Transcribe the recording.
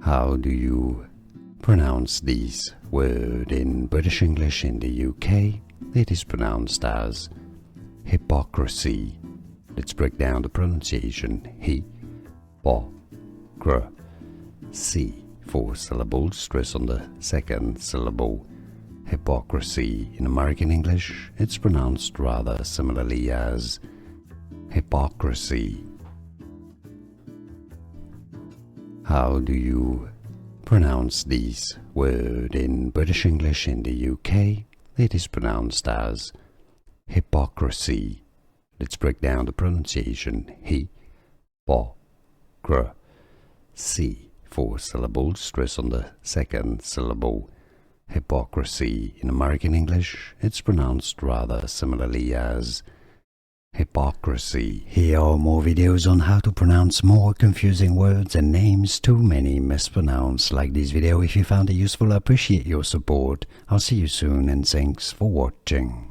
How do you pronounce this word in British English in the UK? It is pronounced as hypocrisy. Let's break down the pronunciation. Hy-po-cr-sy. 4 syllables, stress on the second syllable. Hypocrisy. In American English, it's pronounced rather similarly as hypocrisy. How do you pronounce this word in British English in the UK? It is pronounced as hypocrisy. Let's break down the pronunciation. Hy-po-cr-sy. 4 syllables, stress on the second syllable. Hypocrisy. In American English, it's pronounced rather similarly as hypocrisy. Here are more videos on how to pronounce more confusing words and names too many mispronounced. Like this video if you found it useful. I appreciate your support. I'll see you soon and thanks for watching.